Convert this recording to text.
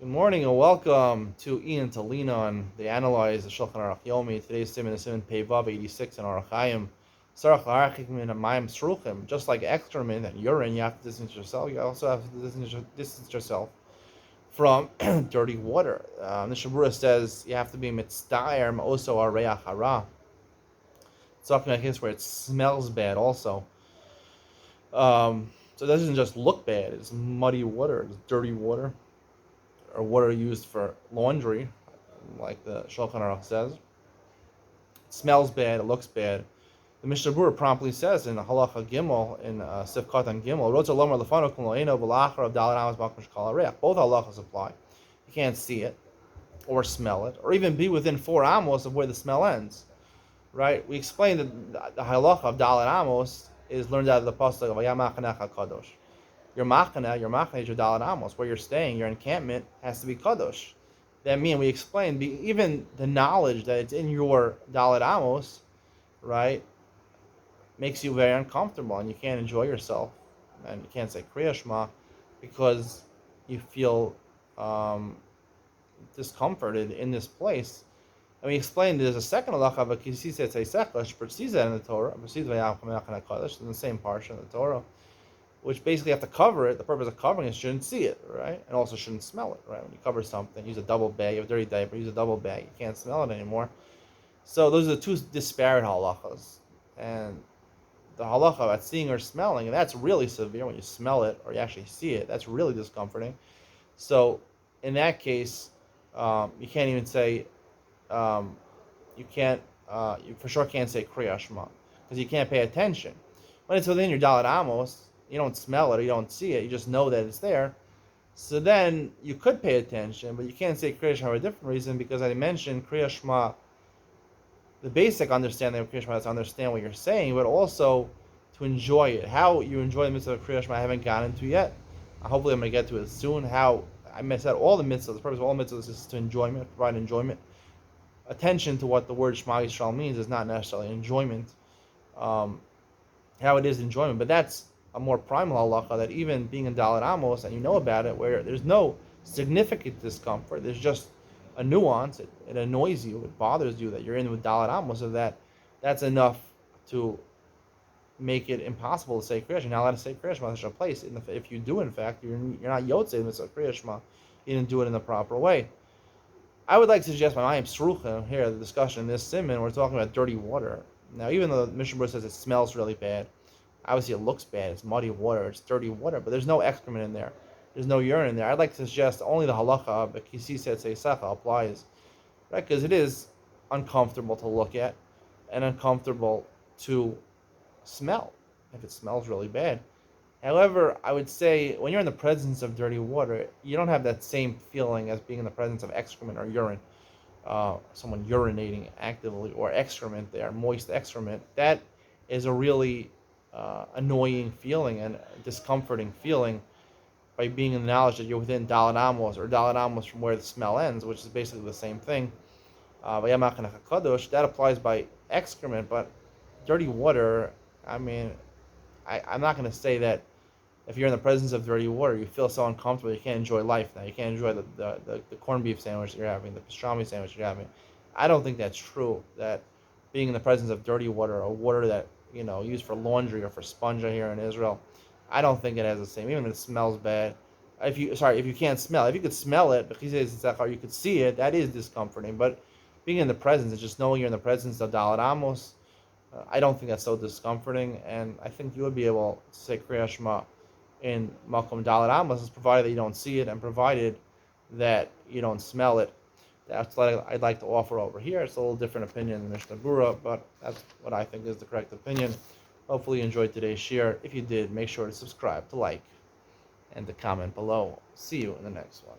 Good morning and welcome to Iyun to lean on. They analyze the Shulchan Aruch Yomi. Today's Simon is Simon Peivav 86 in Aruch Hayim. Sarach La'archik min Hamayim Sruchim. Just like excrement and urine, you have to distance yourself. You also have to distance yourself from dirty water. The Shabura says you have to be mitzdayer also areach hara. It's talking about a case where it smells bad also. So it doesn't just look bad. It's muddy water. It's dirty water. Or water used for laundry, like the Shulchan Aruch says. It smells bad, it looks bad. The Mishnah Berurah promptly says in Halacha Gimel, in Sifkat and Gimel, both halachas apply. You can't see it, or smell it, or even be within 4 amos of where the smell ends. Right? We explained that the halacha of Dalet Amos is learned out of the pasuk of Vayamachanecha Kadosh. Your machana is your Dalet Amos. Where you're staying, your encampment has to be kadosh. That means we explained even the knowledge that it's in your Dalet Amos, right, makes you very uncomfortable, and you can't enjoy yourself, and you can't say Kriya Shema because you feel discomforted in this place. And we explained there's a second halacha of a kisisa tzeisecha, precisa in the Torah, in the same parsha in the Torah, which basically have to cover it. The purpose of covering it, shouldn't see it, right? And also shouldn't smell it, right? When you cover something, use a double bag. You have a dirty diaper, use a double bag. You can't smell it anymore. So those are the two disparate halachas. And the halacha about seeing or smelling, and that's really severe when you smell it or you actually see it. That's really discomforting. So in that case, you can't even say, you for sure can't say Kriya Shema because you can't pay attention. When it's within your Dalet Amos, you don't smell it or you don't see it, you just know that it's there. So then you could pay attention, but you can't say Kriya Shema for a different reason because I mentioned Kriya Shema, the basic understanding of Kriya Shema is to understand what you're saying, but also to enjoy it. How you enjoy the mitzvah of Kriya Shema I haven't gotten to yet. Hopefully I'm going to get to it soon. How I said all the mitzvahs, the purpose of all mitzvahs is to enjoyment, provide enjoyment. Attention to what the word Shema Yisrael means is not necessarily enjoyment. How it is enjoyment, but that's a more primal halacha that even being in Dalet Amos and you know about it, where there's no significant discomfort, there's just a nuance. It annoys you, it bothers you that you're in with Dalet Amos, so that's enough to make it impossible to say Kriya Shema. You're not allowed to say Kriya Shema in such a place. If you do, in fact, you're not Yotzei Mitzvah Kriya Shema. You didn't do it in the proper way. I would like to suggest by Mayim Sruchim here, the discussion in this simon, we're talking about dirty water. Now, even though the Mishnah Berurah says it smells really bad, obviously it looks bad, it's muddy water, it's dirty water, but there's no excrement in there. There's no urine in there. I'd like to suggest only the halacha of kisisa tzeisecha applies, right? Because it is uncomfortable to look at and uncomfortable to smell if it smells really bad. However, I would say when you're in the presence of dirty water, you don't have that same feeling as being in the presence of excrement or urine. Someone urinating actively or excrement there, moist excrement, that is a really annoying feeling and discomforting feeling by being in the knowledge that you're within Dalet Amos or Dalet Amos from where the smell ends, which is basically the same thing. That applies by excrement, but dirty water, I'm not going to say that if you're in the presence of dirty water, you feel so uncomfortable, you can't enjoy life now. You can't enjoy the corned beef sandwich that you're having, the pastrami sandwich you're having. I don't think that's true, that being in the presence of dirty water or water that, used for laundry or for sponge here in Israel, I don't think it has the same, even if it smells bad. If you can't smell it, if you could smell it, but you could see it, that is discomforting. But being in the presence and just knowing you're in the presence of Dalet Amos, I don't think that's so discomforting, and I think you would be able to say Kriya Shema in Makom Dalet Amos, provided that you don't see it and provided that you don't smell it. That's what I'd like to offer over here. It's a little different opinion than Mishnah Berurah, but that's what I think is the correct opinion. Hopefully you enjoyed today's share. If you did, make sure to subscribe, to like, and to comment below. See you in the next one.